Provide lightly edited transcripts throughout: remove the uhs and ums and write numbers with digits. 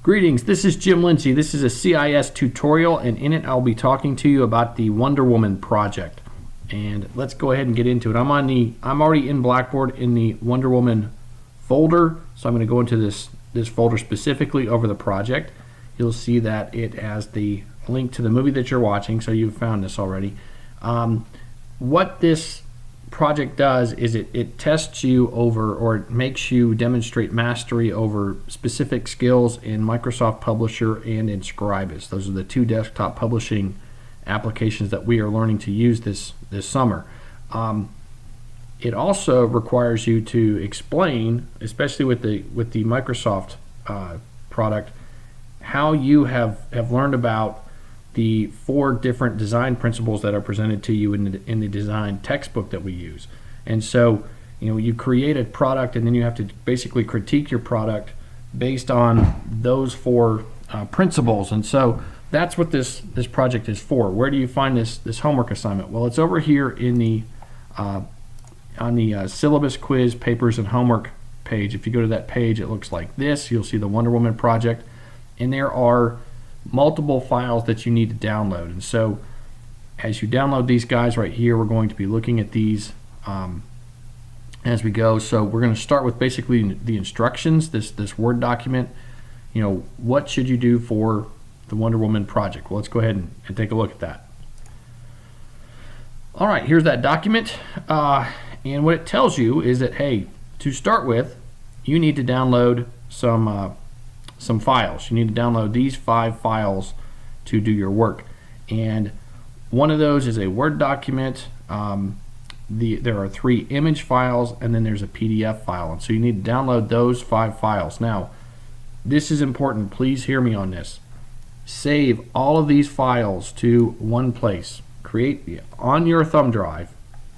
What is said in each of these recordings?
Greetings, this is Jim Lindsay. This is a CIS tutorial, and in it I'll be talking to you about the Wonder Woman project. And let's go ahead and get into it. I'm already in Blackboard in the Wonder Woman folder, so I'm going to go into this folder specifically over the project. You'll see that it has the link to the movie that you're watching, so you've found this already. What this project does is it tests you over, or it makes you demonstrate mastery over specific skills in Microsoft Publisher and in Scribus. Those are the two desktop publishing applications that we are learning to use this summer. It also requires you to explain, especially with the Microsoft product, how you have learned about the 4 different design principles that are presented to you in the design textbook that we use. And so, you create a product, and then you have to basically critique your product based on those 4 principles. And so that's what this project is for. Where do you find this homework assignment? Well, it's over here in the on the syllabus, quiz, papers, and homework page. If you go to that page, it looks like this. You'll see the Wonder Woman project, and there are multiple files that you need to download. And so as you download these guys right here, we're going to be looking at these as we go. So we're going to start with basically the instructions, this Word document. What should you do for the Wonder Woman project? Well, let's go ahead and take a look at that. All right, here's that document, and what it tells you is that, hey, to start with, you need to download some files. You need to download these 5 files to do your work, and one of those is a Word document. There are 3 image files, and then there's a PDF file, and so you need to download those 5 files. Now, this is important. Please hear me on this. Save all of these files to one place. Create on your thumb drive,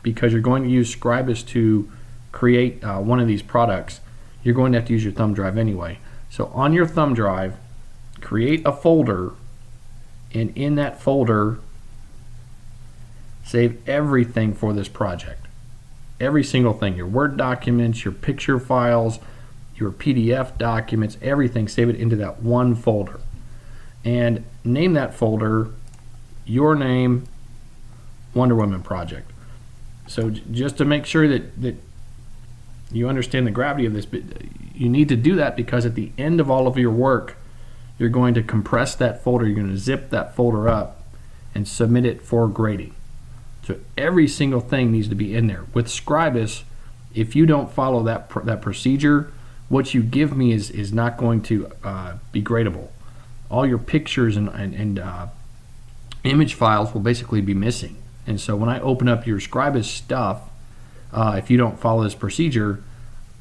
because you're going to use Scribus to create one of these products. You're going to have to use your thumb drive anyway. So on your thumb drive, create a folder, and in that folder, save everything for this project. Every single thing, your Word documents, your picture files, your PDF documents, everything, save it into that one folder. And name that folder your name, Wonder Woman project. So just to make sure that you understand the gravity of this, but you need to do that because at the end of all of your work, you're going to compress that folder, you're going to zip that folder up and submit it for grading. So every single thing needs to be in there. With Scribus, if you don't follow that procedure, what you give me is not going to be gradable. All your pictures and image files will basically be missing. And so when I open up your Scribus stuff, if you don't follow this procedure,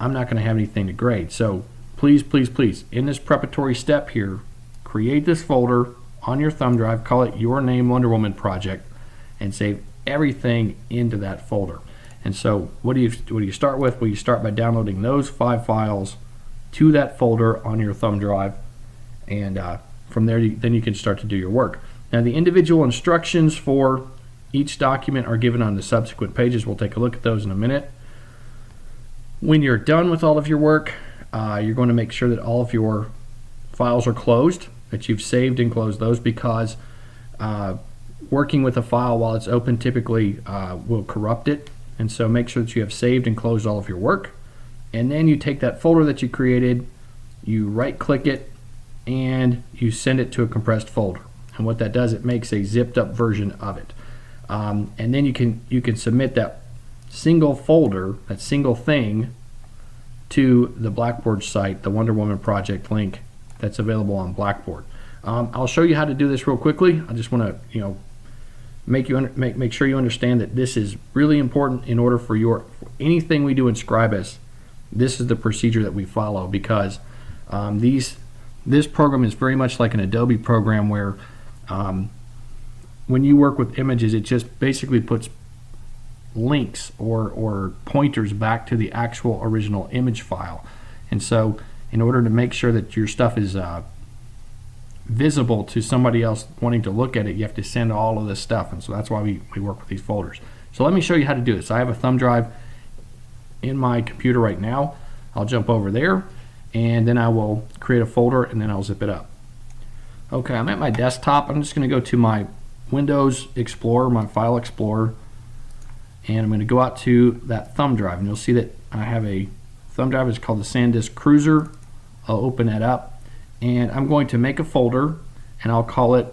I'm not going to have anything to grade. So please, in this preparatory step here, create this folder on your thumb drive, call it Your Name Wonder Woman Project, and save everything into that folder. And so what do you start with? Well, you start by downloading those 5 files to that folder on your thumb drive, and from there then you can start to do your work. Now, the individual instructions for each document are given on the subsequent pages. We'll take a look at those in a minute. When you're done with all of your work, you're going to make sure that all of your files are closed, that you've saved and closed those, because working with a file while it's open typically will corrupt it. And so make sure that you have saved and closed all of your work. And then you take that folder that you created, you right-click it, and you send it to a compressed folder. And what that does, it makes a zipped up version of it. And then you can submit that single folder, that single thing, to the Blackboard site, the Wonder Woman project link that's available on Blackboard. I'll show you how to do this real quickly. I just want to make sure you understand that this is really important in order for anything we do in Scribus. This is the procedure that we follow, because this program is very much like an Adobe program where when you work with images, it just basically puts links or pointers back to the actual original image file. And so in order to make sure that your stuff is visible to somebody else wanting to look at it, you have to send all of this stuff. And so that's why we work with these folders. So let me show you how to do this. I have a thumb drive in my computer right now. I'll jump over there, and then I will create create a folder, and then I'll zip it up. Okay, I'm at my desktop. I'm just going to go to my Windows Explorer, my File Explorer, and I'm going to go out to that thumb drive, and you'll see that I have a thumb drive. It's called the SanDisk Cruiser. I'll open that up, and I'm going to make a folder, and I'll call it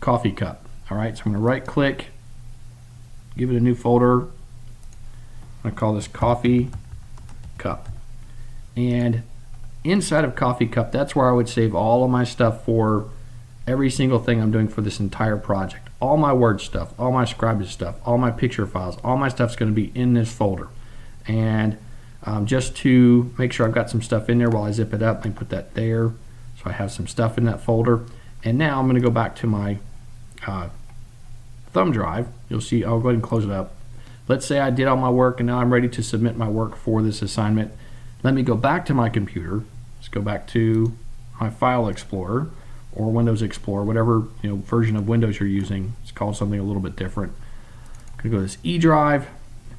Coffee Cup. All right, so I'm going to right click, give it a new folder. I'm going to call this Coffee Cup, and inside of Coffee Cup, that's where I would save all of my stuff for every single thing I'm doing for this entire project. All my Word stuff, all my Scribus stuff, all my picture files, all my stuff's going to be in this folder. And just to make sure I've got some stuff in there while I zip it up, let me put that there so I have some stuff in that folder. And now I'm going to go back to my thumb drive. You'll see, I'll go ahead and close it up. Let's say I did all my work and now I'm ready to submit my work for this assignment. Let me go back to my computer. Let's go back to my File Explorer or Windows Explorer, whatever version of Windows you're using. It's called something a little bit different. I'm going to go to this E drive,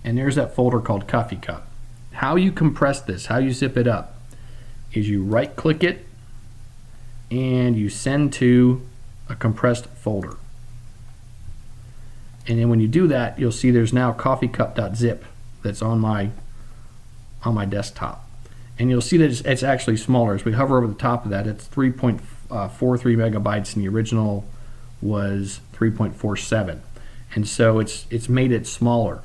and there's that folder called Coffee Cup. How you compress this, how you zip it up, is you right click it and you send to a compressed folder. And then when you do that, you'll see there's now coffeecup.zip that's on my desktop. And you'll see that it's actually smaller. As we hover over the top of that, it's 3.43 megabytes, and the original was 3.47. And so it's made it smaller.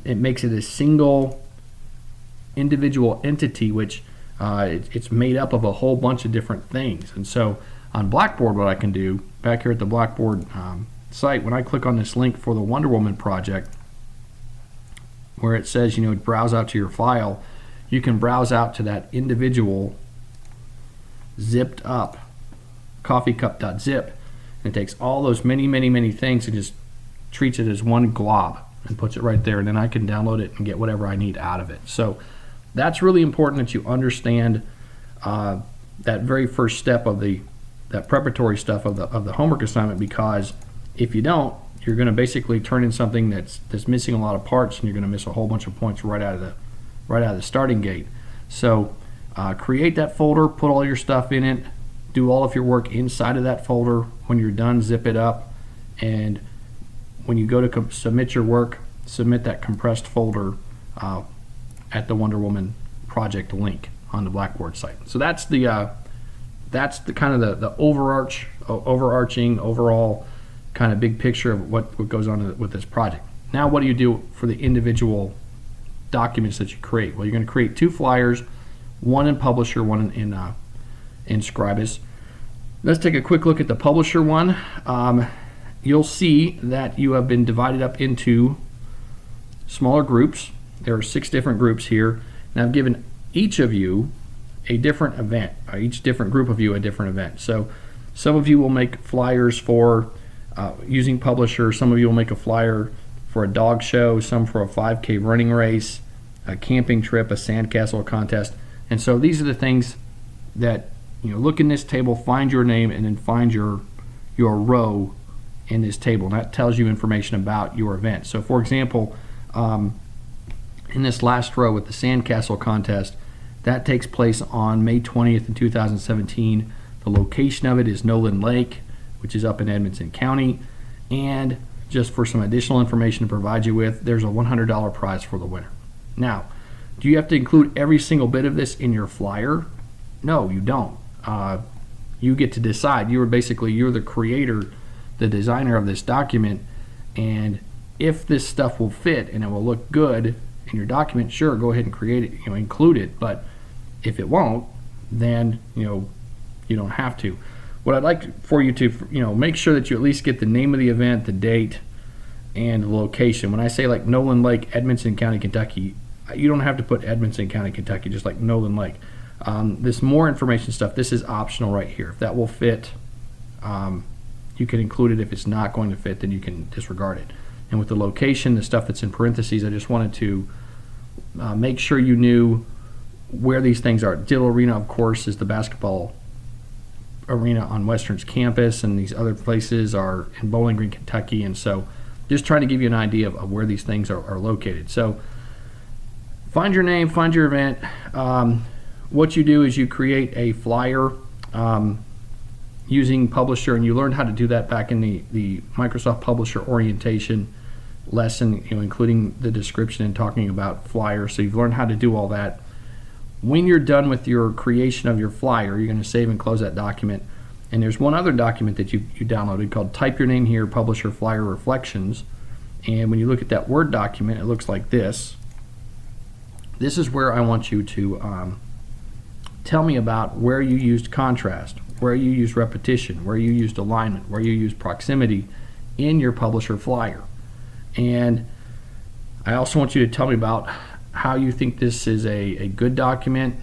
It makes it a single individual entity, which it's made up of a whole bunch of different things. And so on Blackboard, what I can do, back here at the Blackboard site, when I click on this link for the Wonder Woman project, where it says, browse out to your file, you can browse out to that individual zipped up coffeecup.zip, and it takes all those many things and just treats it as one glob and puts it right there, and then I can download it and get whatever I need out of it. So that's really important that you understand that very first step of that preparatory stuff of the homework assignment, because if you don't, you're going to basically turn in something that's missing a lot of parts, and you're going to miss a whole bunch of points right out of the starting gate. So create that folder, put all your stuff in it, do all of your work inside of that folder. When you're done, zip it up, and when you go to submit your work, submit that compressed folder at the Wonder Woman project link on the Blackboard site. So that's the kind of the overarching overall kind of big picture of what goes on with this project. Now, what do you do for the individual documents that you create? Well, you're going to create 2 flyers, one in Publisher, one in Scribus. Let's take a quick look at the Publisher one. You'll see that you have been divided up into smaller groups. There are 6 different groups here, and I've given each of you a different event, each different group of you a different event. So some of you will make flyers for using Publisher, some of you will make a flyer for a dog show, some for a 5K running race, a camping trip, a sandcastle contest. And so these are the things that, look in this table, find your name, and then find your row in this table. And that tells you information about your event. So for example, in this last row with the sandcastle contest, that takes place on May 20th in 2017. The location of it is Nolan Lake, which is up in Edmonson County. And just for some additional information to provide you with, there's a $100 prize for the winner. Now, do you have to include every single bit of this in your flyer? No, you don't. You get to decide. You're the creator, the designer of this document, and if this stuff will fit and it will look good in your document, sure, go ahead and create it, include it. But if it won't, then you don't have to. What I'd like for you to make sure that you at least get the name of the event, the date, and the location. When I say like Nolan Lake, Edmonson County, Kentucky, you don't have to put Edmonson County, Kentucky, just like Nolan Lake. This more information stuff, this is optional right here. If that will fit, you can include it. If it's not going to fit, then you can disregard it. And with the location, the stuff that's in parentheses, I just wanted to make sure you knew where these things are. Diddle Arena, of course, is the basketball arena on Western's campus, and these other places are in Bowling Green, Kentucky. And so just trying to give you an idea of where these things are located. So find your name, find your event. what you do is you create a flyer using Publisher, and you learned how to do that back in the Microsoft Publisher orientation lesson, including the description and talking about flyers. So you've learned how to do all that. When you're done with your creation of your flyer, you're going to save and close that document. And there's one other document that you downloaded called Type Your Name Here, Publisher Flyer Reflections. And when you look at that Word document, it looks like this. This is where I want you to tell me about where you used contrast, where you used repetition, where you used alignment, where you used proximity in your Publisher flyer. And I also want you to tell me about how you think this is a good document,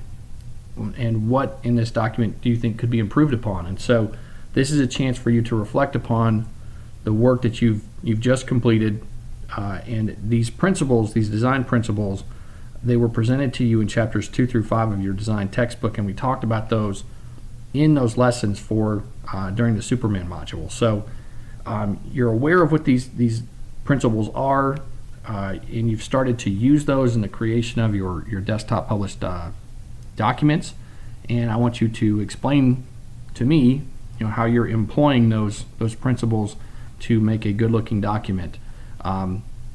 and what in this document do you think could be improved upon. And so this is a chance for you to reflect upon the work that you've just completed, and these principles, these design principles, they were presented to you in chapters 2 through 5 of your design textbook, and we talked about those in those lessons during the Superman module. So you're aware of what these principles are, and you've started to use those in the creation of your desktop published documents. And I want you to explain to me, how you're employing those principles to make a good-looking document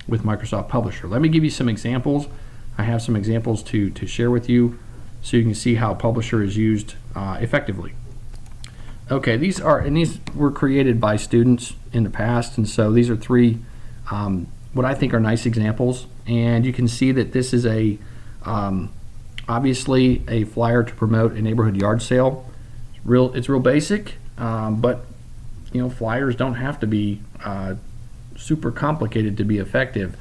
with Microsoft Publisher. Let me give you some examples. I have some examples to share with you so you can see how Publisher is used effectively. Okay, these were created by students in the past, and so these are three what I think are nice examples. And you can see that this is obviously a flyer to promote a neighborhood yard sale. It's real basic, but flyers don't have to be super complicated to be effective.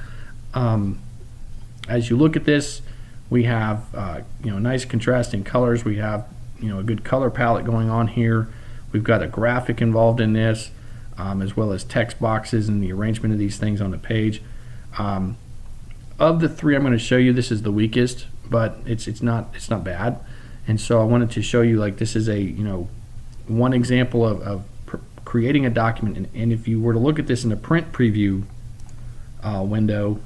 As you look at this, we have nice contrasting colors. We have a good color palette going on here. We've got a graphic involved in this, as well as text boxes and the arrangement of these things on the page. Of the three I'm going to show you, this is the weakest, but it's not bad. And so I wanted to show you, like, this is a one example of creating a document. And if you were to look at this in a print preview window,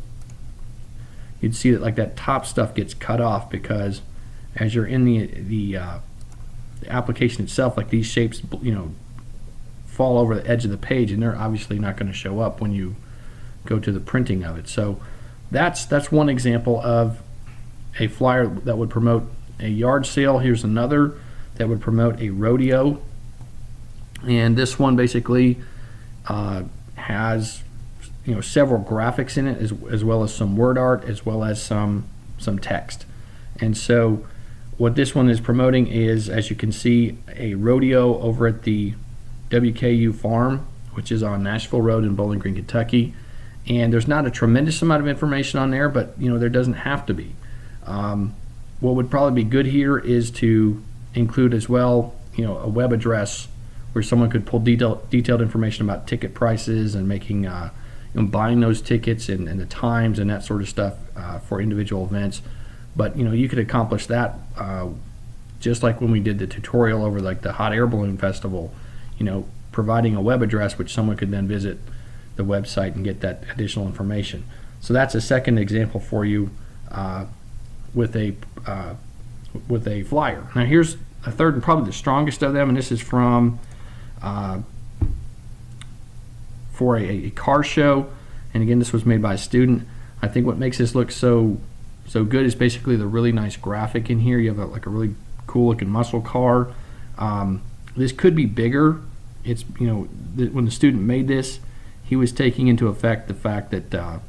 you'd see that that top stuff gets cut off, because as you're in the application itself, like, these shapes fall over the edge of the page, and they're obviously not going to show up when you go to the printing of it. So that's one example of a flyer that would promote a yard sale. Here's another that would promote a rodeo, and this one basically has several graphics in it, as well as some word art, as well as some text. And so what this one is promoting is, as you can see, a rodeo over at the WKU Farm, which is on Nashville Road in Bowling Green, Kentucky. And there's not a tremendous amount of information on there, but there doesn't have to be. What would probably be good here is to include as well, a web address where someone could pull detailed information about ticket prices and making, buying those tickets and the times and that sort of stuff for individual events. But you could accomplish that just like when we did the tutorial over the Hot Air Balloon Festival. Providing a web address which someone could then visit the website and get that additional information. So that's a second example for you with a flyer. Now here's a third, and probably the strongest of them, and this is from for a car show. And again, this was made by a student. I think what makes this look so good is basically the really nice graphic in here. You have a really cool looking muscle car. This could be bigger. It's when the student made this, he was taking into effect the fact that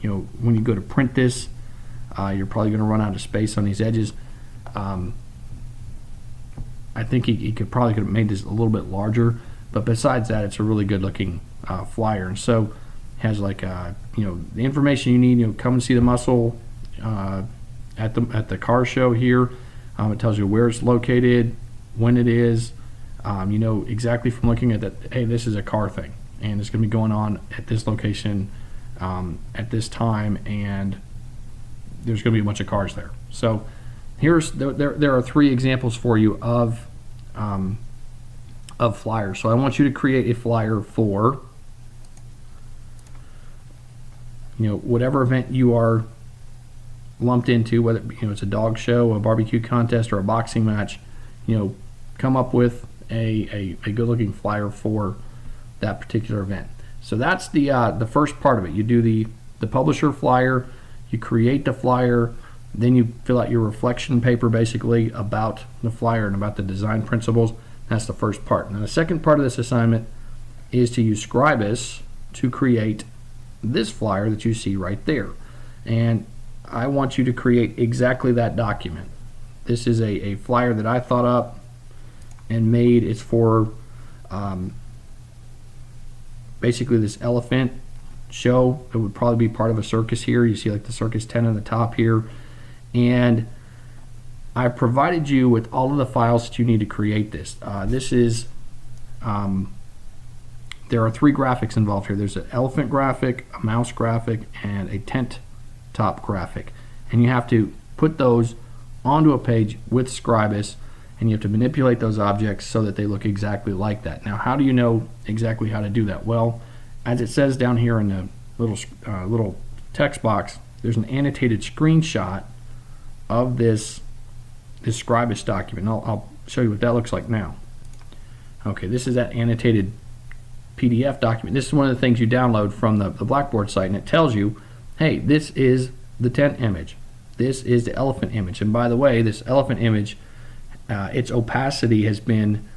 when you go to print this, you're probably going to run out of space on these edges. I think he could have made this a little bit larger, but besides that, it's a really good looking flyer. And so it has the information you need. Come and see the muscle at the car show here. It tells you where it's located, when it is. Exactly from looking at that, hey, this is a car thing, and it's going to be going on at this location at this time, and there's going to be a bunch of cars there. So there are three examples for you of flyers. So I want you to create a flyer for whatever event you are lumped into, whether it's a dog show, a barbecue contest, or a boxing match, come up with a good looking flyer for that particular event. So that's the first part of it. You do the publisher flyer, you create the flyer, then you fill out your reflection paper basically about the flyer and about the design principles. That's the first part. Now the second part of this assignment is to use Scribus to create this flyer that you see right there. And I want you to create exactly that document. This is a flyer that I thought up and made. It's for basically this elephant show. It would probably be part of a circus here. You see like the circus tent on the top here. And I provided you with all of the files that you need to create this. There are 3 graphics involved here. There's an elephant graphic, a mouse graphic, and a tent top graphic. And you have to put those onto a page with Scribus, and you have to manipulate those objects so that they look exactly like that. Now, how do you know exactly how to do that? Well, as it says down here in the little text box, there's an annotated screenshot of this Scribus document. I'll show you what that looks like now. Okay, this is that annotated PDF document. This is one of the things you download from the Blackboard site, and it tells you, hey, this is the tent image. This is the elephant image. And by the way, this elephant image, its opacity has been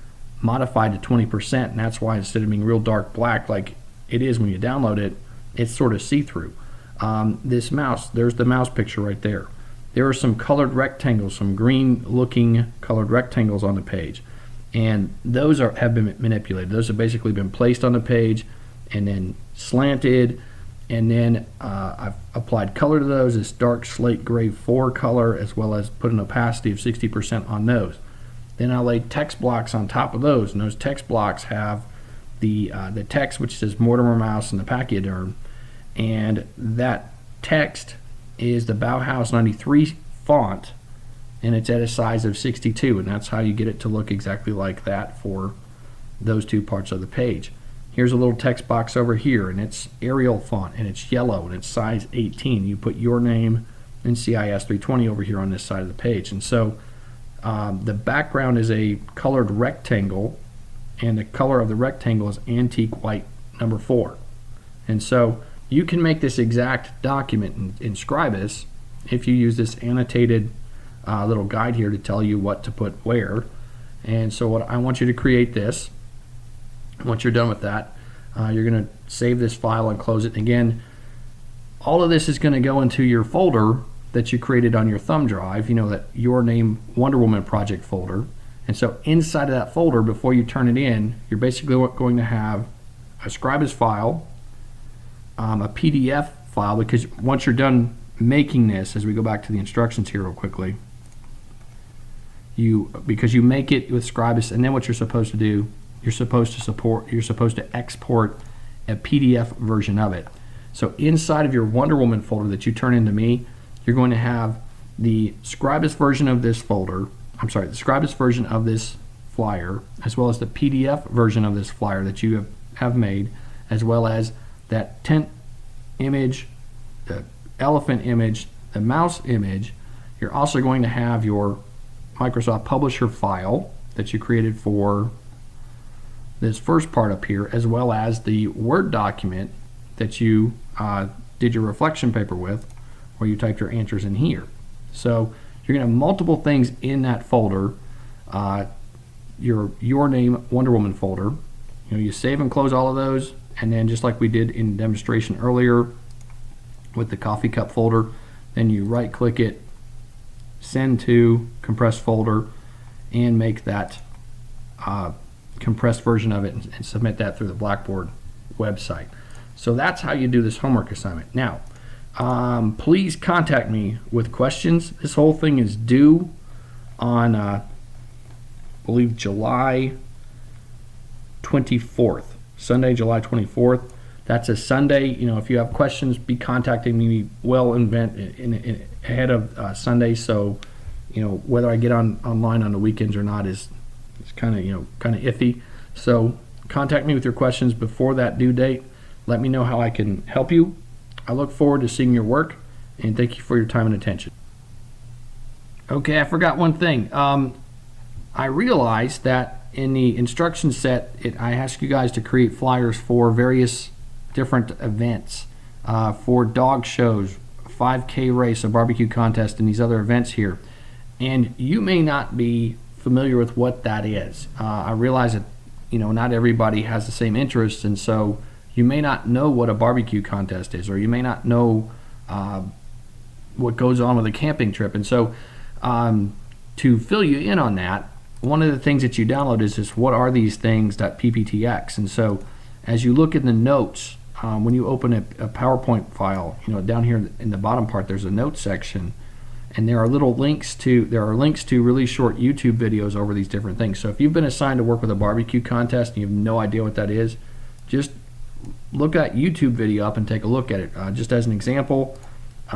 modified to 20%, and that's why instead of being real dark black like it is when you download it, it's sort of see-through. This mouse, there's the mouse picture right there. There are some colored rectangles, some green-looking colored rectangles on the page. And those have been manipulated. Those have basically been placed on the page and then slanted, and then I've applied color to those, this dark slate gray 4 color, as well as put an opacity of 60% on those. Then I laid text blocks on top of those, and those text blocks have the text which says Mortimer Mouse and the Pachyderm, and that text is the Bauhaus 93 font, and it's at a size of 62, and that's how you get it to look exactly like that for those 2 parts of the page. Here's a little text box over here, and it's Arial font, and it's yellow, and it's size 18. You put your name and CIS 320 over here on this side of the page. And so the background is a colored rectangle, and the color of the rectangle is antique white number 4. And so you can make this exact document in Scribus if you use this annotated little guide here to tell you what to put where. And so what I want you to create this. Once you're done with that, you're going to save this file and close it. And again, all of this is going to go into your folder that you created on your thumb drive, that Your Name Wonder Woman project folder. And so inside of that folder, before you turn it in, you're basically going to have a Scribus file, a PDF file, because once you're done making this, as we go back to the instructions here real quickly, because you make it with Scribus, and then what you're supposed to do, you're supposed to export a PDF version of it. So inside of your Wonder Woman folder that you turn into me, you're going to have the Scribus version of this folder, the Scribus version of this flyer, as well as the PDF version of this flyer that you have made, as well as that tent image, the elephant image, the mouse image. You're also going to have your Microsoft Publisher file that you created for this first part up here, as well as the Word document that you did your reflection paper with, where you typed your answers in here. So you're going to have multiple things in that folder, your Name Wonder Woman folder. You save and close all of those, and then just like we did in the demonstration earlier with the coffee cup folder, then you right click it, send to compressed folder, and make that compressed version of it and submit that through the Blackboard website. So that's how you do this homework assignment. Now, please contact me with questions. This whole thing is due on, I believe, July 24th, Sunday, July 24th. That's a Sunday. If you have questions, be contacting me well in ahead of Sunday. So, whether I get online on the weekends or not is kind of iffy. So contact me with your questions before that due date. Let me know how I can help you. I look forward to seeing your work, and thank you for your time and attention. Okay, I forgot one thing. I realized that in the instruction set, I asked you guys to create flyers for various different events, for dog shows, 5K race, a barbecue contest, and these other events here. And you may not be familiar with what that is. I realize that not everybody has the same interests, and so you may not know what a barbecue contest is, or you may not know what goes on with a camping trip. And so to fill you in on that, one of the things that you download is this what are these things.pptx. And so as you look in the notes, when you open a PowerPoint file, down here in the bottom part there's a notes section, and there are links to really short YouTube videos over these different things. So if you've been assigned to work with a barbecue contest and you have no idea what that is, just look that YouTube video up and take a look at it. Just as an example,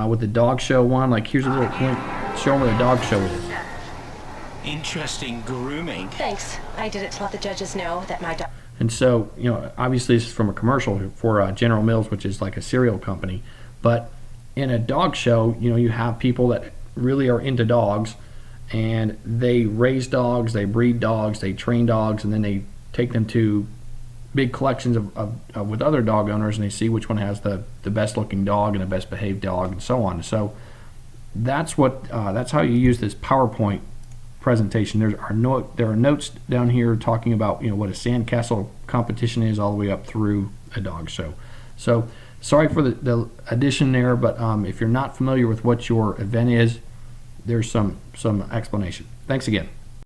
with the dog show one, like here's a little link showing where the dog show is. Interesting grooming. Thanks. I did it to let the judges know that my dog... And so, obviously this is from a commercial for General Mills, which is like a cereal company. But in a dog show, you have people that really are into dogs, and they raise dogs, they breed dogs, they train dogs, and then they take them to big collections of with other dog owners, and they see which one has the best looking dog and the best behaved dog, and so on. So that's how you use this PowerPoint presentation. There are notes down here talking about what a sandcastle competition is, all the way up through a dog show. So sorry for the addition there, but if you're not familiar with what your event is, there's some explanation. Thanks again.